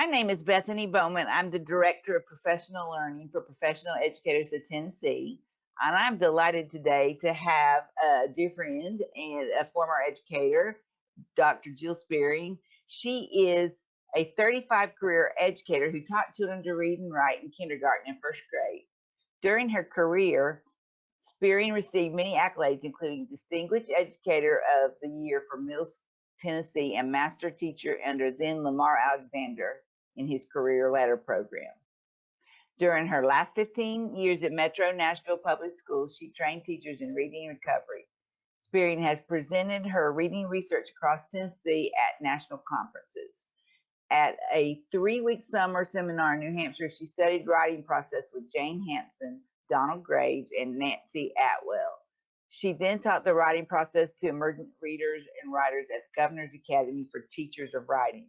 My name is Bethany Bowman. I'm the Director of Professional Learning for Professional Educators of Tennessee. And I'm delighted today to have a dear friend and a former educator, Dr. Jill Speering. She is a 35 career educator who taught children to read and write in kindergarten and first grade. During her career, Spearing received many accolades, including Distinguished Educator of the Year for Middle Tennessee and Master Teacher under then Lamar Alexander in his Career Letter Program. During her last 15 years at Metro Nashville Public Schools, she trained teachers in reading recovery. Spearing has presented her reading research across Tennessee at national conferences. At a 3-week summer seminar in New Hampshire, she studied writing process with Jane Hanson, Donald Graves, and Nancy Atwell. She then taught the writing process to emergent readers and writers at the Governor's Academy for Teachers of Writing.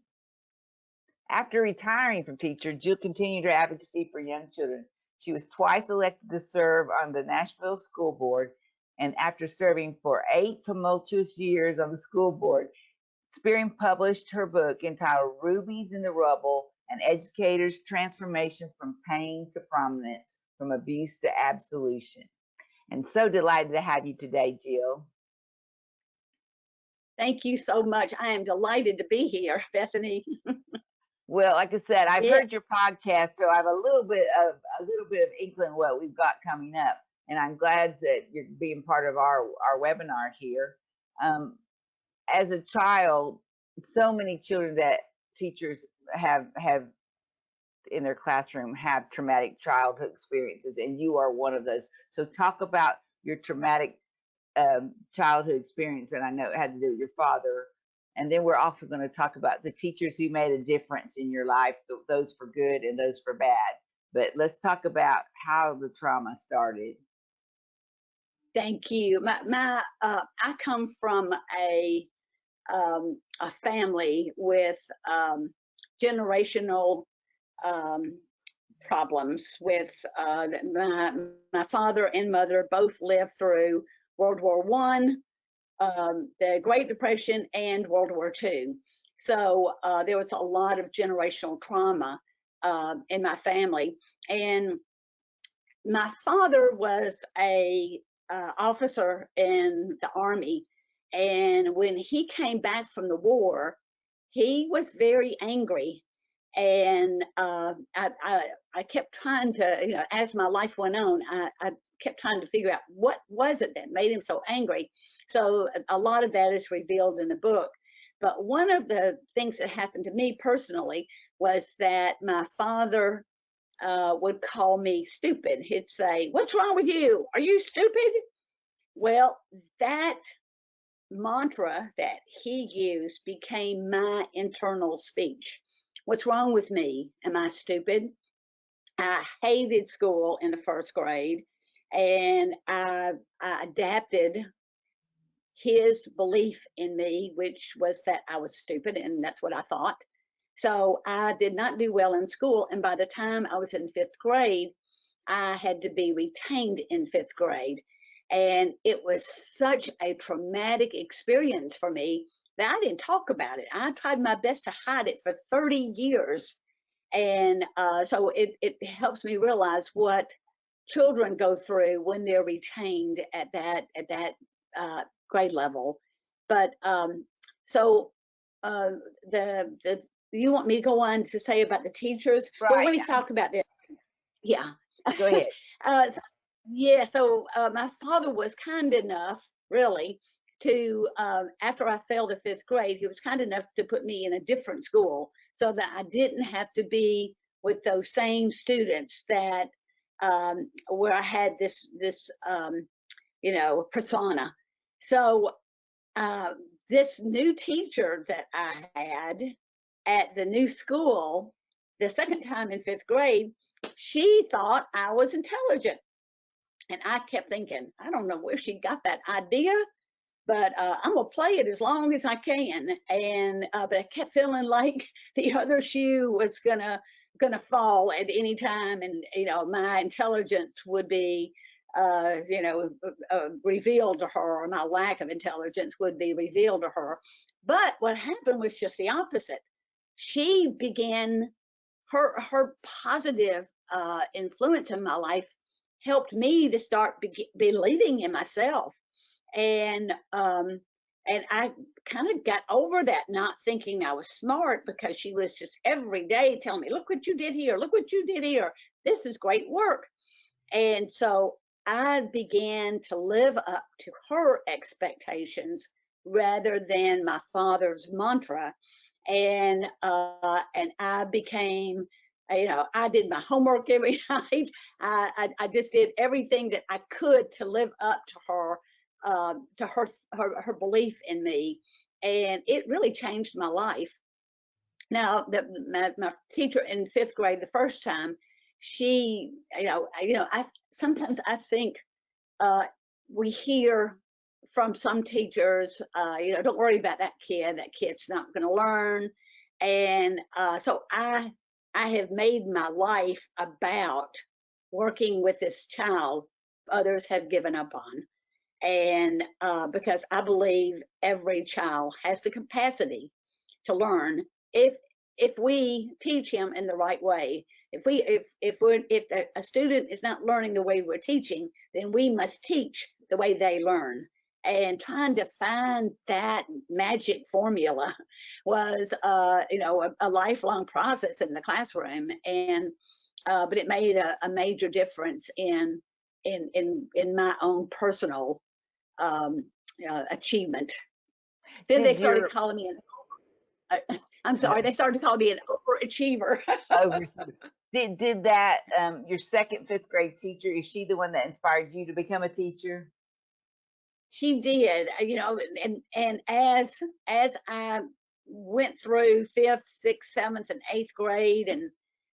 After retiring from teacher, Jill continued her advocacy for young children. She was twice elected to serve on the Nashville School Board, and after serving for 8 tumultuous years on the school board, Spearing published her book entitled Rubies in the Rubble, An Educator's Transformation from Pain to Prominence, from Abuse to Absolution. And so delighted to have you today, Jill. Thank you so much. I am delighted to be here, Bethany. Well, like I said, I've heard your podcast, so I have a little bit of inkling what we've got coming up, and I'm glad that you're being part of our webinar here. As a child, so many children that teachers have in their classroom have traumatic childhood experiences, and you are one of those. So talk about your traumatic childhood experience, and I know it had to do with your father. And then we're also going to talk about the teachers who made a difference in your life, those for good and those for bad. But let's talk about how the trauma started. Thank you. I come from a family with generational problems. With my father and mother both lived through World War I, the Great Depression, and World War II. So there was a lot of generational trauma in my family. And my father was a officer in the Army. And when he came back from the war, he was very angry. And I kept trying to, as my life went on, I kept trying to figure out what was it that made him so angry. So a lot of that is revealed in the book. But one of the things that happened to me personally was that my father would call me stupid. He'd say, "What's wrong with you? Are you stupid?" Well, that mantra that he used became my internal speech. What's wrong with me? Am I stupid? I hated school in the first grade, and I adapted his belief in me, which was that I was stupid, and that's what I thought. So I did not do well in school, and by the time I was in 5th grade, I had to be retained in 5th grade. And it was such a traumatic experience for me that I didn't talk about it. I tried my best to hide it for 30 years. And so it helps me realize what children go through when they're retained at that grade level. But you want me to go on to say about the teachers? Right. Well, let me talk about this. Yeah. Go ahead. So my father was kind enough, really, to, after I failed the 5th grade, he was kind enough to put me in a different school so that I didn't have to be with those same students that, where I had this persona. So this new teacher that I had at the new school, the second time in 5th grade, she thought I was intelligent. And I kept thinking, I don't know where she got that idea, but I'm gonna play it as long as I can. And but I kept feeling like the other shoe was gonna fall at any time, and my intelligence would be revealed to her, or my lack of intelligence would be revealed to her. But what happened was just the opposite. She began her positive influence in my life helped me to start believing in myself. And I kind of got over that, not thinking I was smart, because she was just every day telling me, look what you did here, look what you did here, this is great work. And so I began to live up to her expectations rather than my father's mantra. And I became, I did my homework every night. I just did everything that I could to live up to her belief in me, and it really changed my life. Now, my teacher in 5th grade, the first time, she, I sometimes I think we hear from some teachers, don't worry about that kid. That kid's not going to learn. And so I have made my life about working with this child others have given up on. And because I believe every child has the capacity to learn if we teach him in the right way. If a student is not learning the way we're teaching, then we must teach the way they learn. And trying to find that magic formula was, a lifelong process in the classroom. And but it made a major difference in my own personal achievement. Then they started calling me I'm sorry, they started calling me an overachiever. Did that your second 5th grade teacher, is she the one that inspired you to become a teacher? She did, and as I went through 5th, 6th, 7th, and 8th grade,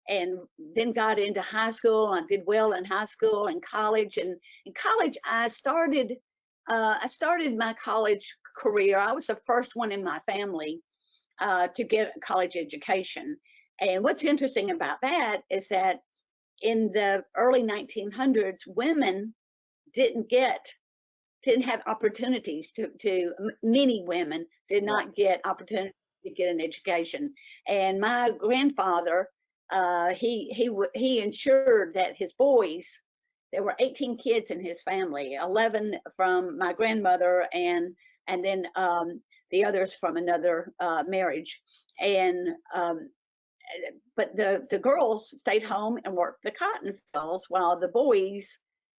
and then got into high school. I did well in high school and college. And in college, I started my college career. I was the first one in my family to get a college education. And what's interesting about that is that in the early 1900s, women didn't have opportunities to many women did not get opportunities to get an education. And my grandfather, he ensured that his boys, there were 18 kids in his family, 11 from my grandmother, and then the others from another marriage. And but the girls stayed home and worked the cotton fields while the boys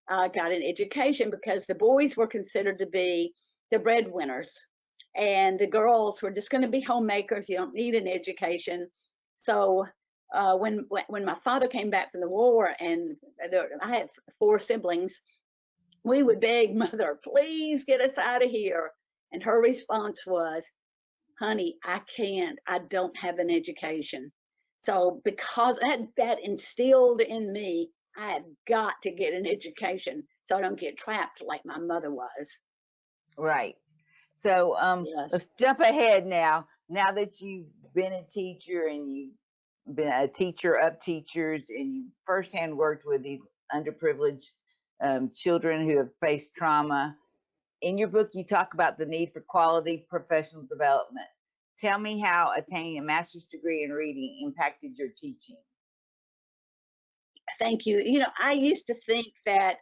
got an education, because the boys were considered to be the breadwinners, and the girls were just going to be homemakers. You don't need an education. So when my father came back from the war, and I had 4 siblings, we would beg Mother, please get us out of here. And her response was, honey, I can't. I don't have an education. So because that instilled in me, I have got to get an education so I don't get trapped like my mother was. Right. So Yes. let's jump ahead now. Now that you've been a teacher and you've been a teacher of teachers, and you firsthand worked with these underprivileged children who have faced trauma, in your book you talk about the need for quality professional development. Tell me how attaining a master's degree in reading impacted your teaching. Thank you. I used to think that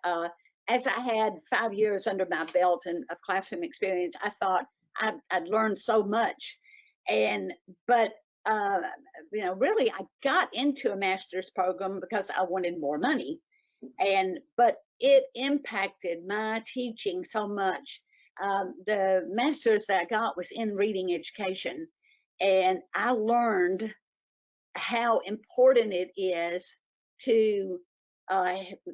as I had 5 years under my belt and of classroom experience, I thought I'd learned so much. But really, I got into a master's program because I wanted more money. But it impacted my teaching so much. The master's that I got was in reading education, and I learned how important it is to,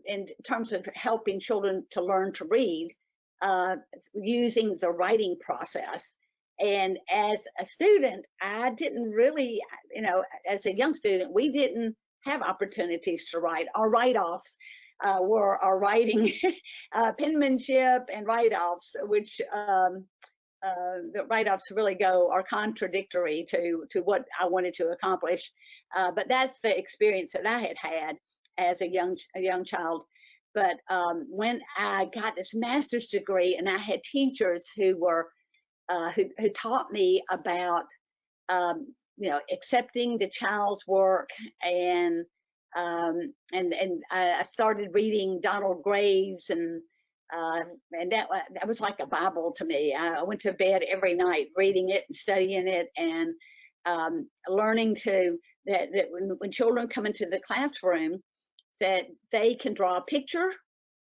in terms of helping children to learn to read, using the writing process. And as a student, I didn't really, as a young student, we didn't have opportunities to write. Our write-offs were our writing, penmanship and write-offs, which the write-offs really are contradictory to what I wanted to accomplish. But that's the experience that I had as a young child. But when I got this master's degree, and I had teachers who were who taught me about accepting the child's work, and I started reading Donald Gray's, and that was like a Bible to me. I went to bed every night reading it and studying it, and learning that when children come into the classroom, that they can draw a picture,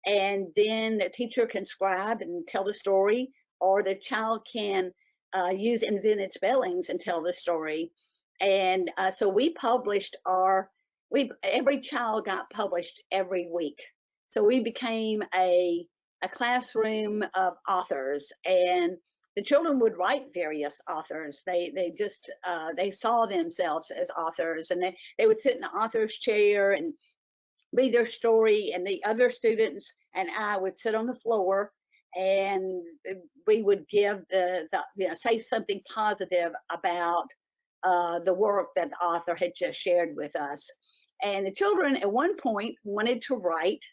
and then the teacher can scribe and tell the story, or the child can use invented spellings and tell the story. And so we published every child got published every week. So we became a classroom of authors, and the children would write various authors. They just they saw themselves as authors, and they would sit in the author's chair and read their story, and the other students and I would sit on the floor, and we would give say something positive about the work that the author had just shared with us. And the children at one point wanted to write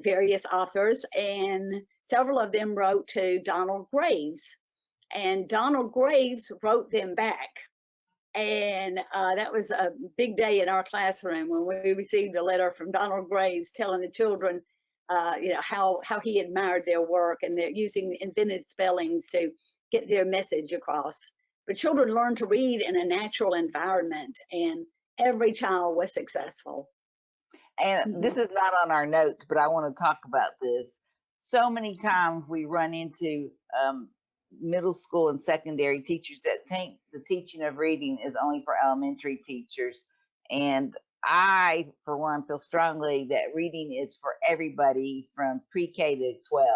various authors, and several of them wrote to Donald Graves, and Donald Graves wrote them back. And that was a big day in our classroom when we received a letter from Donald Graves telling the children, how he admired their work, and they're using invented spellings to get their message across. But children learn to read in a natural environment, and every child was successful. And this is not on our notes, but I want to talk about this. So many times we run into middle school and secondary teachers that think the teaching of reading is only for elementary teachers. And I, for one, feel strongly that reading is for everybody from pre-K to 12.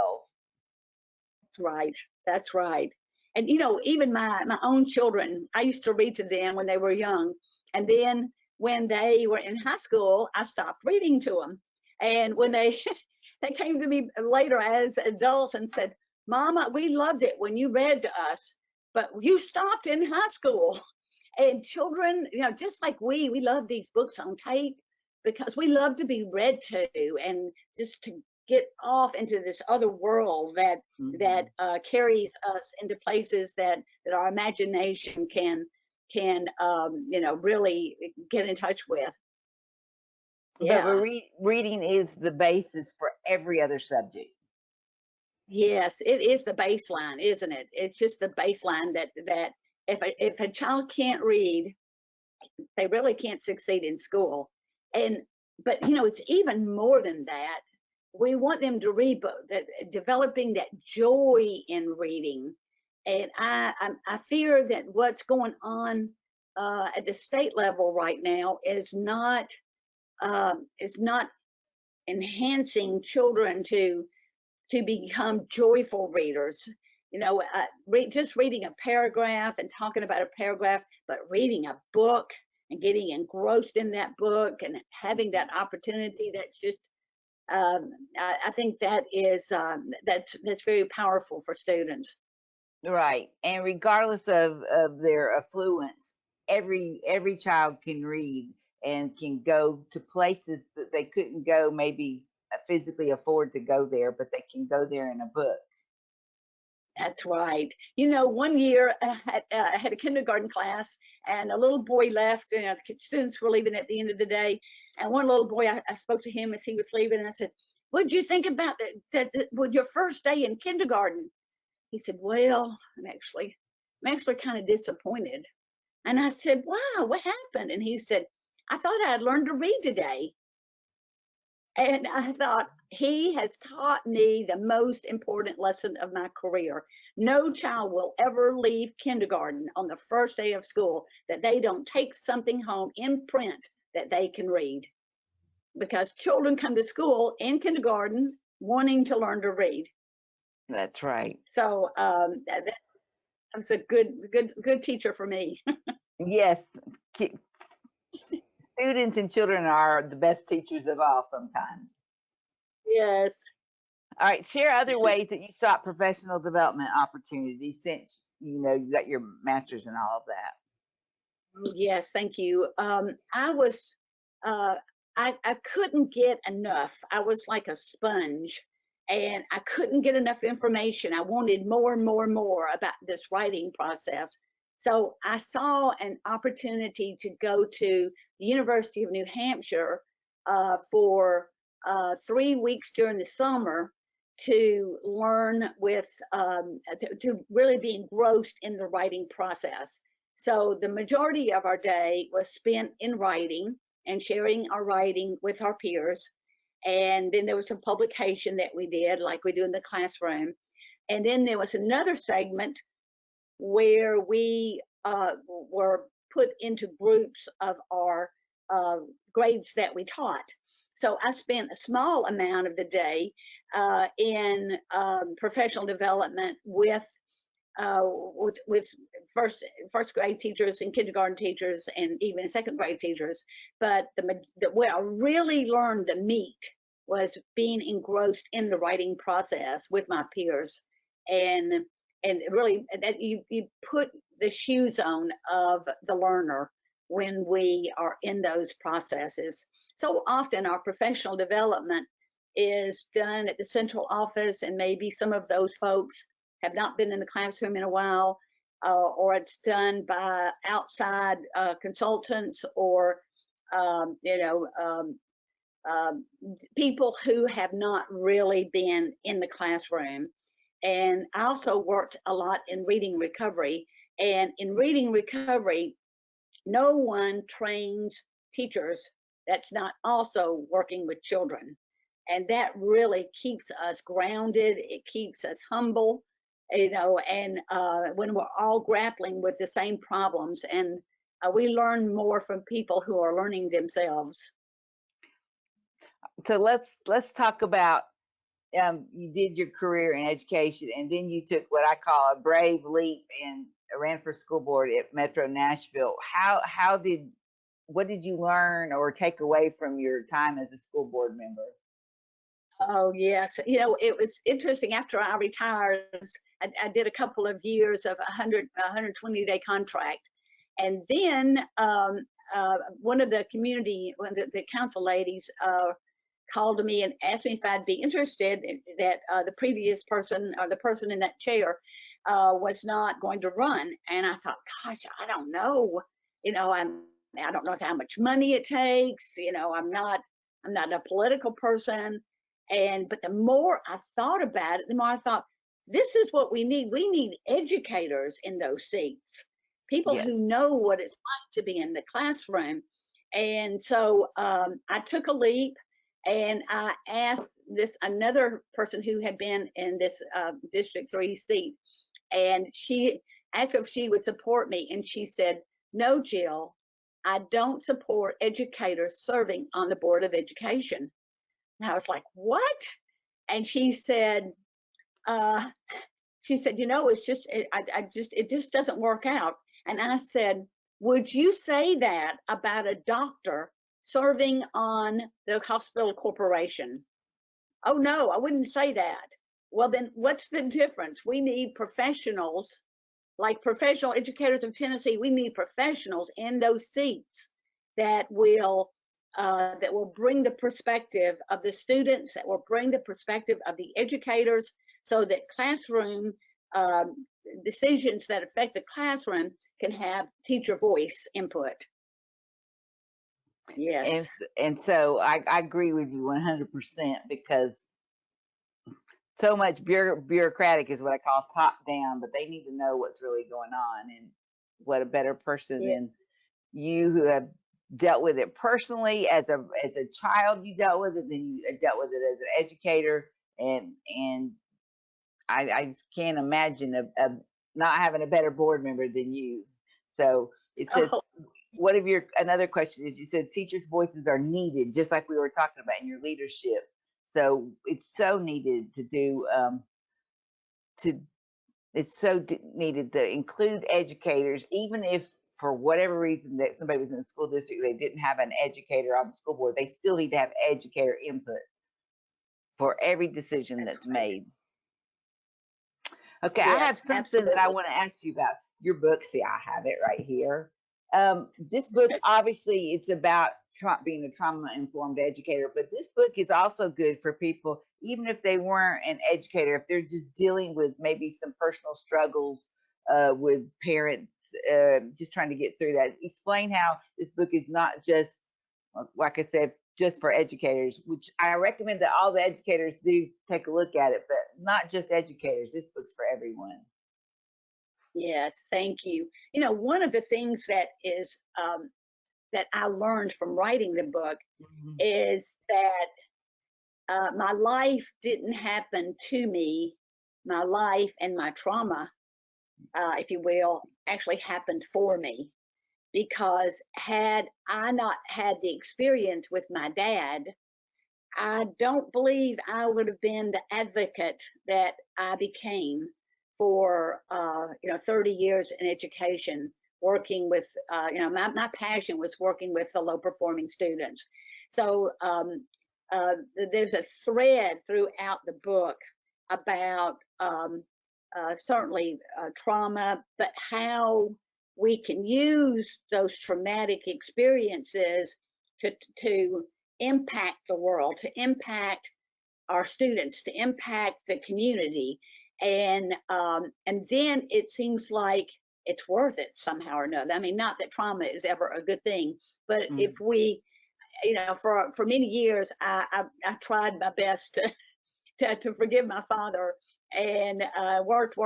That's right. That's right. And even my own children, I used to read to them when they were young, and then when they were in high school, I stopped reading to them. And when they they came to me later as adults and said, "Mama, we loved it when you read to us, but you stopped in high school." And children, just like we love these books on tape because we love to be read to, and just to get off into this other world that carries us into places that our imagination can really get in touch with. Yeah. But reading is the basis for every other subject. Yes, it is the baseline, isn't it? It's just the baseline that if a child can't read, they really can't succeed in school. But it's even more than that. We want them to read, but developing that joy in reading. And I fear that what's going on at the state level right now is not enhancing children to become joyful readers. Just reading a paragraph and talking about a paragraph, but reading a book and getting engrossed in that book and having that opportunity, that's just I think that is that's very powerful for students. Right. And regardless of their affluence, every child can read and can go to places that they couldn't go, maybe physically afford to go there, but they can go there in a book. That's right. One year I had a kindergarten class, and a little boy left. The students were leaving at the end of the day, and one little boy, I spoke to him as he was leaving, and I said, "What did you think about that with your first day in kindergarten?" He said, "Well, I'm actually kind of disappointed." And I said, "Wow, what happened?" And he said, "I thought I had learned to read today." And I thought, he has taught me the most important lesson of my career. No child will ever leave kindergarten on the first day of school that they don't take something home in print that they can read. Because children come to school in kindergarten wanting to learn to read. That's right. So that was a good teacher for me. Yes. Students and children are the best teachers of all sometimes. Yes. All right, share other ways that you sought professional development opportunities since you got your master's and all of that. Yes, thank you. I was I couldn't get enough. I was like a sponge, and I couldn't get enough information. I wanted more and more and more about this writing process. So I saw an opportunity to go to the University of New Hampshire for 3 weeks during the summer to learn with, to really be engrossed in the writing process. So the majority of our day was spent in writing and sharing our writing with our peers. And then there was some publication that we did, like we do in the classroom. And then there was another segment where we were put into groups of our grades that we taught. So I spent a small amount of the day in professional development with first grade teachers and kindergarten teachers and even second grade teachers. But where I really learned the meat was being engrossed in the writing process with my peers, and really that you put the shoes on of the learner when we are in those processes. So often our professional development is done at the central office, and maybe some of those folks have not been in the classroom in a while, or it's done by outside consultants, or people who have not really been in the classroom. And I also worked a lot in reading recovery. And in reading recovery, no one trains teachers that's not also working with children. And that really keeps us grounded. It keeps us humble, and when we're all grappling with the same problems, and we learn more from people who are learning themselves. So let's talk about, you did your career in education, and then you took what I call a brave leap and ran for school board at Metro Nashville. What did you learn or take away from your time as a school board member? Oh, yes. It was interesting. After I retired, I did a couple of years of 120-day contract. And then one of the council ladies called me and asked me if I'd be interested that the previous person, or the person in that chair, was not going to run. And I thought, gosh, I don't know. I don't know how much money it takes. I'm not a political person. But the more I thought about it, the more I thought, this is what we need. We need educators in those seats, people Yes. who know what it's like to be in the classroom. And so I took a leap, and I asked another person who had been in this District 3 seat, and she asked if she would support me. And she said, "No, Jill, I don't support educators serving on the Board of Education." And I was like, "What?" And she said, "It's just, it just doesn't work out." And I said, "Would you say that about a doctor serving on the hospital corporation?" "Oh, no, I wouldn't say that." "Well, then what's the difference? We need professionals, like Professional Educators of Tennessee. We need professionals in those seats that will bring the perspective of the students, that will bring the perspective of the educators, so that classroom decisions that affect the classroom can have teacher voice input." Yes. And so I agree with you 100%, because so much bureaucratic is what I call top down, but they need to know what's really going on. And what a better person Yeah. than you, who have dealt with it personally as a child. You dealt with it, then you dealt with it as an educator, and I just can't imagine not having a better board member than you. So it says, Oh, another question is, you said teachers' voices are needed, just like we were talking about in your leadership. So it's so needed to do, to it's so needed to include educators, even if for whatever reason that somebody was in the school district, they didn't have an educator on the school board, they still need to have educator input for every decision that's that's right. made. Okay, I have Yes, something that I absolutely. want to ask you about. Your book, see, I have it right here. This book, obviously, it's about being a trauma-informed educator, but this book is also good for people, even if they weren't an educator, if they're just dealing with maybe some personal struggles, with parents, just trying to get through that. Explain how this book is not just, like I said, just for educators, which I recommend that all the educators do take a look at it, but not just educators. This book's for everyone. Yes, thank you. You know, one of the things that is that I learned from writing the book Mhm. is that my life didn't happen to me. My life and my trauma, if you will, actually happened for me. Because had I not had the experience with my dad, I don't believe I would have been the advocate that I became for 30 years in education, working with my passion was working with the low performing students. So there's a thread throughout the book about certainly trauma, but how we can use those traumatic experiences to impact the world, to impact our students, to impact the community, and then it seems like it's worth it somehow or another. I mean, not that trauma is ever a good thing, but if Mhm. we, for many years, I tried my best to forgive my father, and worked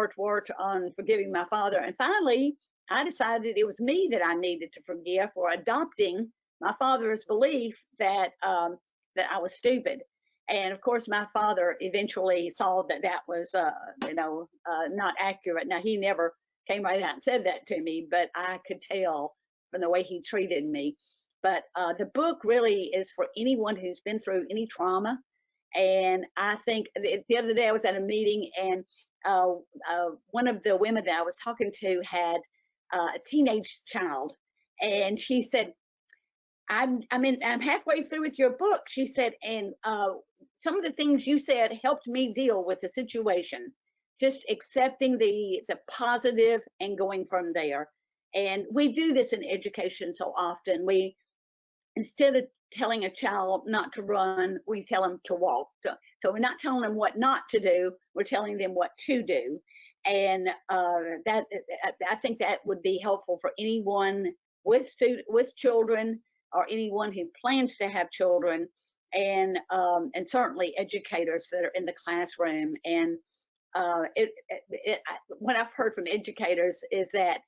on forgiving my father, and finally I decided it was me that I needed to forgive for adopting my father's belief that I was stupid. And of course my father eventually saw that that was not accurate. Now he never came right out and said that to me, but I could tell from the way he treated me. But the book really is for anyone who's been through any trauma. And I think the other day I was at a meeting, and one of the women that I was talking to had a teenage child, and she said, I'm halfway through with your book," she said, "and some of the things you said helped me deal with the situation, just accepting the positive and going from there." And we do this in education so often. We, instead of telling a child not to run, we tell them to walk. So we're not telling them what not to do, we're telling them what to do. And that, I think that would be helpful for anyone with children, or anyone who plans to have children, and certainly educators that are in the classroom. And what I've heard from educators is that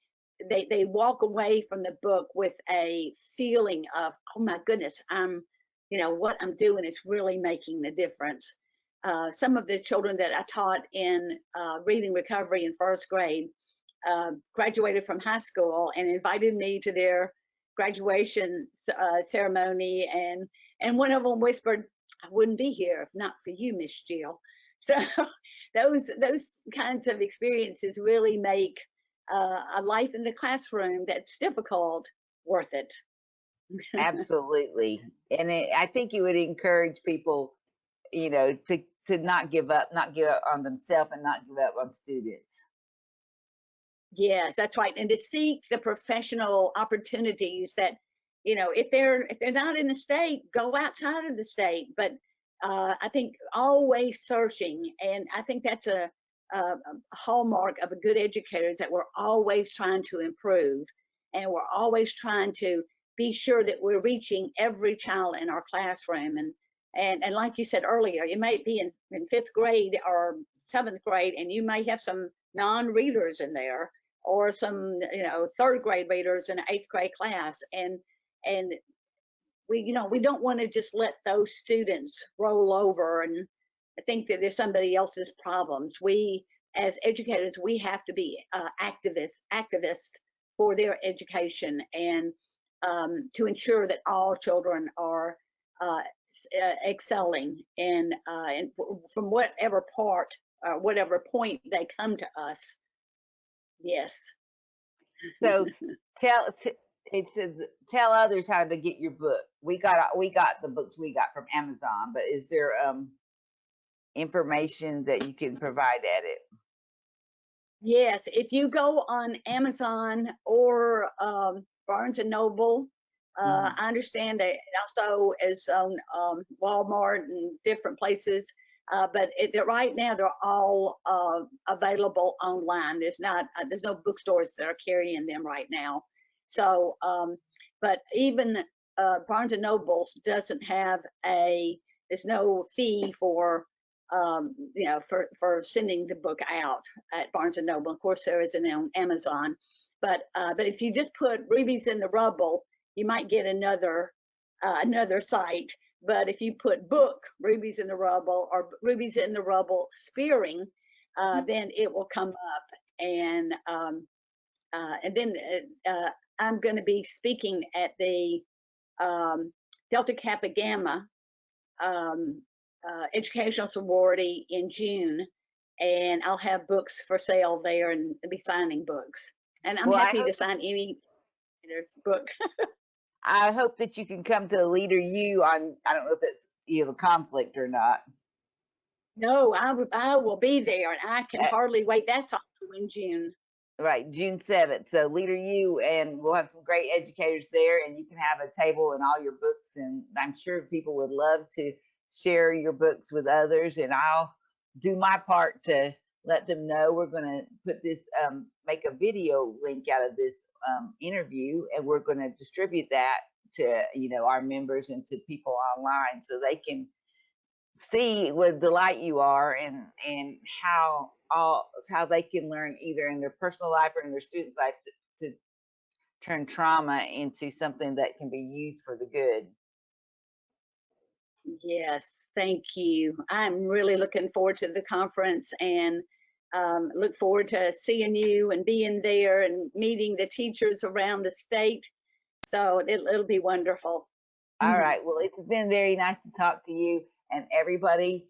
they walk away from the book with a feeling of, oh my goodness, what I'm doing is really making the difference. Some of the children that I taught in reading recovery in first grade graduated from high school and invited me to their graduation ceremony, and one of them whispered, "I wouldn't be here if not for you, Miss Jill." So those kinds of experiences really make a life in the classroom that's difficult worth it. Absolutely. And I think you would encourage people, to not give up on themselves and not give up on students. Yes, that's right. And to seek the professional opportunities that, if they're not in the state, go outside of the state. But I think always searching, and I think that's a hallmark of a good educator, is that we're always trying to improve, and we're always trying to be sure that we're reaching every child in our classroom. And like you said earlier, you might be in fifth grade or seventh grade, and you may have some non-readers in there, or some third grade readers in an eighth grade class, and we don't want to just let those students roll over and think that there's somebody else's problems. We, as educators, we have to be activists for their education, and to ensure that all children are uh, excelling in from whatever part or whatever point they come to us. Yes. So tell it says tell others how to get your book. We got the books we got from Amazon, but is there information that you can provide at it? Yes, if you go on Amazon or Barnes and Noble, Mhm. I understand that it also is on Walmart and different places. But right now they're all available online. There's no bookstores that are carrying them right now. So, but even Barnes and Nobles doesn't have there's no fee for for sending the book out at Barnes and Noble. Of course, there is on Amazon, but if you just put Rubies in the Rubble, you might get another site. But if you put book Rubies in the Rubble or Rubies in the Rubble Speering, then it will come up. And then I'm going to be speaking at the Delta Kappa Gamma educational sorority in June, and I'll have books for sale there and be signing books. And I'm happy to sign any book. I hope that you can come to the Leader U on, I don't know if you have a conflict or not. No, I will be there, and I can hardly wait. That's also in June. Right, June 7th. So Leader U, and we'll have some great educators there, and you can have a table and all your books, and I'm sure people would love to share your books with others, and I'll do my part to let them know. We're going to put this, make a video link out of this interview, and we're going to distribute that to our members and to people online so they can see what delight you are and how they can learn either in their personal life or in their students' life to turn trauma into something that can be used for the good. Yes, thank you. I'm really looking forward to the conference and look forward to seeing you and being there and meeting the teachers around the state. So it'll be wonderful. All right. Well, it's been very nice to talk to you, and everybody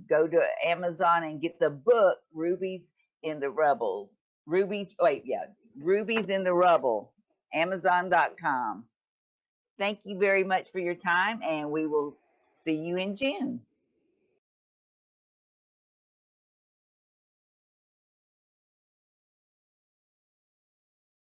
go to Amazon and get the book Rubies in the Rubble. Rubies in the Rubble, Amazon.com. Thank you very much for your time, and we will see you in June.